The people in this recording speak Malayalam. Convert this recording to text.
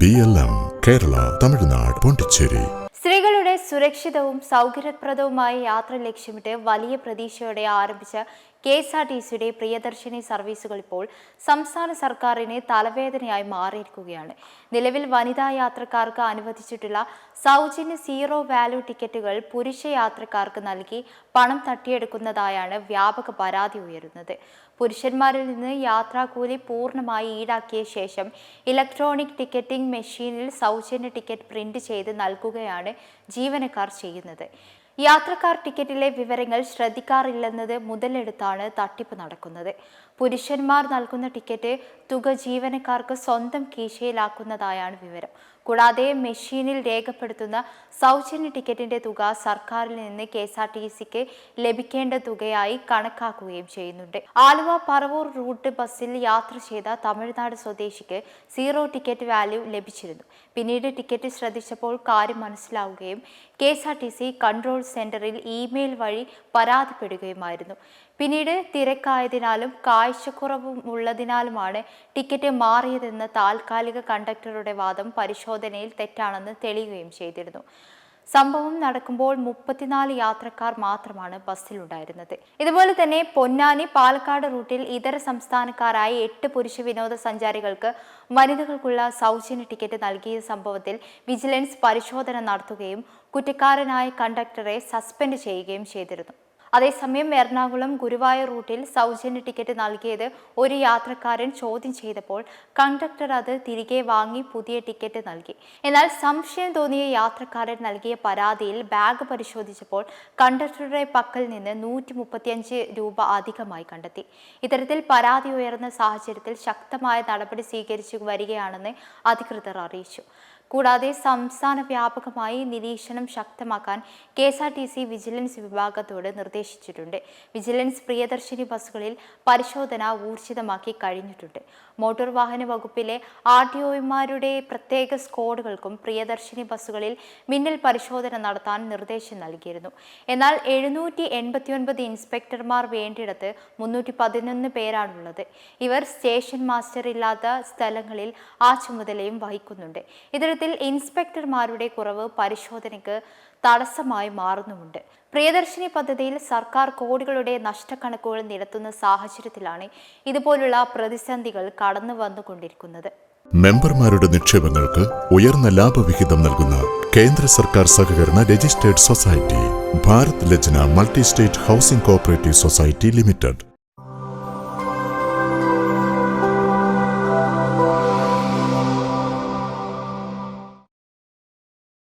BLM കേരള, തമിഴ്നാട്, പോണ്ടിച്ചേരി. സ്ത്രീകളുടെ സുരക്ഷിതവും സൗകര്യപ്രദവുമായ യാത്ര ലക്ഷ്യമിട്ട് വലിയ പ്രതീക്ഷയോടെ ആരംഭിച്ച KSRTCയുടെ പ്രിയദർശിനി സർവീസുകൾ ഇപ്പോൾ സംസ്ഥാന സർക്കാരിന് തലവേദനയായി മാറിയിരിക്കുകയാണ്. നിലവിൽ വനിതാ യാത്രക്കാർക്ക് അനുവദിച്ചിട്ടുള്ള സൗജന്യ സീറോ വാല്യൂ ടിക്കറ്റുകൾ പുരുഷ യാത്രക്കാർക്ക് നൽകി പണം തട്ടിയെടുക്കുന്നതായാണ് വ്യാപക പരാതി ഉയരുന്നത്. പുരുഷന്മാരിൽ നിന്ന് യാത്രാക്കൂലി പൂർണ്ണമായി ഈടാക്കിയ ശേഷം ഇലക്ട്രോണിക് ടിക്കറ്റിംഗ് മെഷീനിൽ സൗജന്യ ടിക്കറ്റ് പ്രിന്റ് ചെയ്ത് നൽകുകയാണ് ജീവനക്കാർ ചെയ്യുന്നത്. യാത്രക്കാർ ടിക്കറ്റിലെ വിവരങ്ങൾ ശ്രദ്ധിക്കാറില്ലെന്നത് മുതലെടുത്താണ് തട്ടിപ്പ് നടക്കുന്നത്. പുരുഷന്മാർ നൽകുന്ന ടിക്കറ്റ് തുക ജീവനക്കാർക്ക് സ്വന്തം കീശയിലാക്കുന്നതായാണ് വിവരം. കൂടാതെ മെഷീനിൽ രേഖപ്പെടുത്തുന്ന സൗജന്യ ടിക്കറ്റിന്റെ തുക സർക്കാരിൽ നിന്ന് KSRTCക്ക് ലഭിക്കേണ്ട തുകയായി കണക്കാക്കുകയും ചെയ്യുന്നുണ്ട്. ആലുവ പറവൂർ റൂട്ട് ബസ്സിൽ യാത്ര ചെയ്ത തമിഴ്നാട് സ്വദേശിക്ക് സീറോ ടിക്കറ്റ് വാല്യൂ ലഭിച്ചിരുന്നു. പിന്നീട് ടിക്കറ്റ് ശ്രദ്ധിച്ചപ്പോൾ കാര്യം മനസ്സിലാവുകയും KSRTC കൺട്രോൾ സെന്ററിൽ ഇമെയിൽ വഴി പരാതിപ്പെടുകയുമായിരുന്നു. പിന്നീട് തിരക്കായതിനാലും കാഴ്ചക്കുറവും ഉള്ളതിനാലുമാണ് ടിക്കറ്റ് മാറിയതെന്ന താൽക്കാലിക കണ്ടക്ടറുടെ വാദം പരിശോധനയിൽ തെറ്റാണെന്ന് തെളിയുകയും ചെയ്തിരുന്നു. സംഭവം നടക്കുമ്പോൾ 34 യാത്രക്കാർ മാത്രമാണ് ബസ്സിലുണ്ടായിരുന്നത്. ഇതുപോലെ തന്നെ പൊന്നാനി പാലക്കാട് റൂട്ടിൽ ഇതര സംസ്ഥാനക്കാരായ 8 പുരുഷ വിനോദസഞ്ചാരികൾക്ക് വനിതകൾക്കുള്ള സൗജന്യ ടിക്കറ്റ് നൽകിയ സംഭവത്തിൽ വിജിലൻസ് പരിശോധന നടത്തുകയും കുറ്റക്കാരനായ കണ്ടക്ടറെ സസ്പെൻഡ് ചെയ്യുകയും ചെയ്തിരുന്നു. അതേസമയം എറണാകുളം ഗുരുവായൂർ റൂട്ടിൽ സൗജന്യ ടിക്കറ്റ് നൽകിയത് ഒരു യാത്രക്കാരൻ ചോദ്യം ചെയ്തപ്പോൾ കണ്ടക്ടർ അത് തിരികെ വാങ്ങി പുതിയ ടിക്കറ്റ് നൽകി. എന്നാൽ സംശയം തോന്നിയ യാത്രക്കാരൻ നൽകിയ പരാതിയിൽ ബാഗ് പരിശോധിച്ചപ്പോൾ കണ്ടക്ടറുടെ പക്കൽ നിന്ന് 135 രൂപ അധികമായി കണ്ടെത്തി. ഇത്തരത്തിൽ പരാതി ഉയർന്ന സാഹചര്യത്തിൽ ശക്തമായ നടപടി സ്വീകരിച്ചു വരികയാണെന്ന് അധികൃതർ അറിയിച്ചു. കൂടാതെ സംസ്ഥാന വ്യാപകമായി നിരീക്ഷണം ശക്തമാക്കാൻ KSRTC വിജിലൻസ് വിഭാഗത്തോട് നിർദ്ദേശിച്ചിട്ടുണ്ട്. വിജിലൻസ് പ്രിയദർശിനി ബസ്സുകളിൽ പരിശോധന ഊർജിതമാക്കി കഴിഞ്ഞിട്ടുണ്ട്. മോട്ടോർ വാഹന വകുപ്പിലെ RTOമാരുടെ പ്രത്യേക സ്ക്വാഡുകൾക്കും പ്രിയദർശിനി ബസ്സുകളിൽ മിന്നൽ പരിശോധന നടത്താൻ നിർദ്ദേശം നൽകിയിരുന്നു. എന്നാൽ 789 ഇൻസ്പെക്ടർമാർ വേണ്ടിയിടത്ത് 311 പേരാണുള്ളത്. ഇവർ സ്റ്റേഷൻ മാസ്റ്റർ ഇല്ലാത്ത സ്ഥലങ്ങളിൽ ആ ചുമതലയും വഹിക്കുന്നുണ്ട്. ഇത്തരത്തിൽ ഇൻസ്പെക്ടർമാരുടെ കുറവ് പരിശോധനയ്ക്ക് തടസ്സമായി മാറുന്നുമുണ്ട്. പ്രിയദർശിനി പദ്ധതിയിൽ സർക്കാർ കോടികളുടെ നഷ്ടക്കണക്കുകൾ നിരത്തുന്ന സാഹചര്യത്തിലാണ് ഇതുപോലുള്ള പ്രതിസന്ധികൾ കടന്നു വന്നുകൊണ്ടിരിക്കുന്നത്. മെമ്പർമാരുടെ നിക്ഷേപങ്ങൾക്ക് ഉയർന്ന ലാഭവിഹിതം നൽകുന്ന കേന്ദ്ര സർക്കാർ സഹകരണ registered society Bharat Lajna multi state housing cooperative society limited.